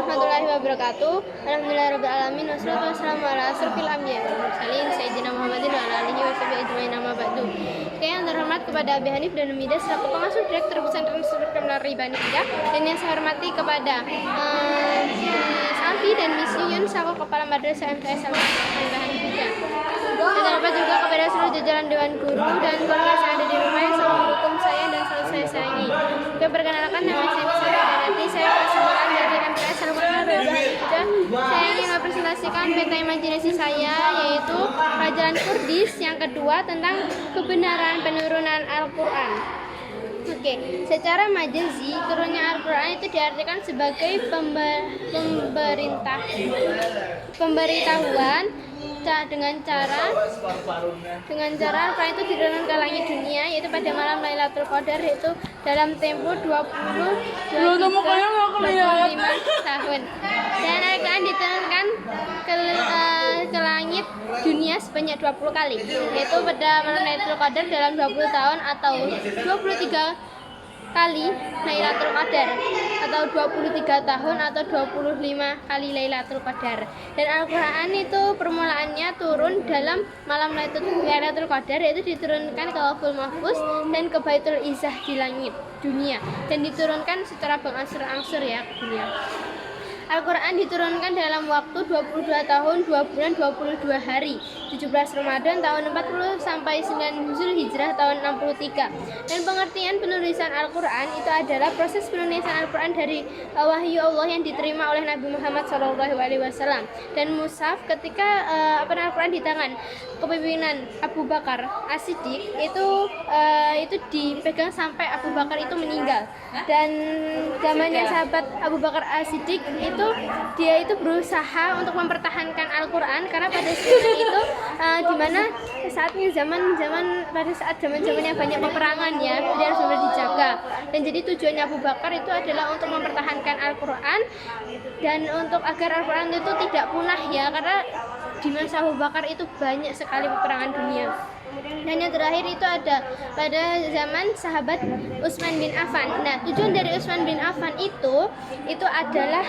warahmatullahi wabarakatuh. Alhamdulillahirrahmanirrahim. Wassalatu wassalamu ala asrofil anbiya wal mursalin Sayyidina Muhammadin wa ala alihi wa sahbihi ajma'in, amma ba'du. Yang terhormat kepada Abi Hanif dan Umida selaku pengasuh Direktur Pesantren Nurul Ribaniyah, dan yang saya hormati kepada Salvi dan Miss Yuyun selaku Kepala Madrasah MTS Al-Hanifiyah. Dan terdapat juga kepada seluruh jajaran Dewan Guru dan keluarga yang ada di rumah yang selalu mendukung saya dan selalu saya sayangi. Juga perkenalkan, nama saya Nisa Danati, saya kelas 9 dari MTS Al-Hanifiyah. Saya ingin mempresentasikan peta imajinasi saya, yaitu pelajaran Kurdis yang kedua tentang kebenaran penurunan Al-Quran. Oke, secara majazi turunnya Al-Quran itu diartikan sebagai pemberitahuan dengan cara Al-Quran itu diturunkan ke langit dunia, yaitu pada malam Lailatul Qadar, yaitu dalam tempo 25 tahun. Dan Al-Quran diturunkan ke langit dunia sebanyak 20 kali, yaitu pada malam Lailatul Qadar dalam 20 tahun atau 23 kali Lailatul Qadar, atau 23 tahun atau 25 kali Lailatul Qadar. Dan Al-Quran itu permulaannya turun dalam malam Lailatul Qadar, yaitu diturunkan ke Lauhul Mahfuz dan ke Baitul Izzah di langit dunia, dan diturunkan secara berangsur-angsur ya ke dunia. Al-Quran diturunkan dalam waktu 22 tahun, 2 bulan, 22 hari, 17 Ramadan tahun 40 sampai 9 Zulhijrah tahun 63. Dan pengertian penulisan Al-Quran itu adalah proses penulisan Al-Quran dari wahyu Allah yang diterima oleh Nabi Muhammad SAW. Dan mushaf ketika Al-Quran di tangan kepemimpinan Abu Bakar As-Siddiq itu dipegang sampai Abu Bakar itu meninggal. Dan zamannya sahabat Abu Bakar As-Siddiq dia itu berusaha untuk mempertahankan Al-Quran, karena pada saat itu dimana saatnya pada saat zamannya banyak peperangan ya, dia harus dijaga. Dan jadi tujuannya Abu Bakar itu adalah untuk mempertahankan Al-Quran dan untuk agar Al-Quran itu tidak punah ya, karena di masa Abu Bakar itu banyak sekali peperangan dunia. Dan yang terakhir itu ada pada zaman sahabat Utsman bin Affan. Nah, tujuan dari Utsman bin Affan itu adalah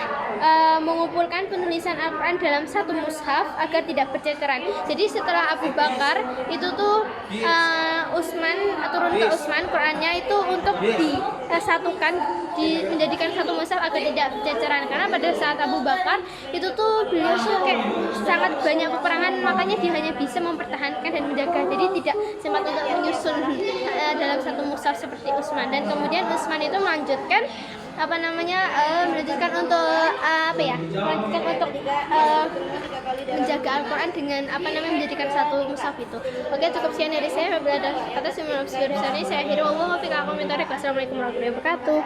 mengumpulkan penulisan Al-Quran dalam satu mushaf agar tidak berceceran. Jadi setelah Abu Bakar itu Utsman turun ke Utsman, Qurannya itu untuk disatukan, menjadikan satu mushaf agar tidak berceceran. Karena pada saat Abu Bakar itu beliau kayak sangat banyak peperangan, makanya dia hanya bisa mempertahankan dan menjaga. Jadi tidak sempat untuk menyusun dalam satu mushaf seperti Utsman. Dan kemudian Utsman itu melanjutkan untuk menjaga Al-Quran dengan menjadikan satu mushaf itu. Oke, cukup sekian dari saya. Apabila ada kata saya akhiri. Wassalamualaikum warahmatullahi wabarakatuh.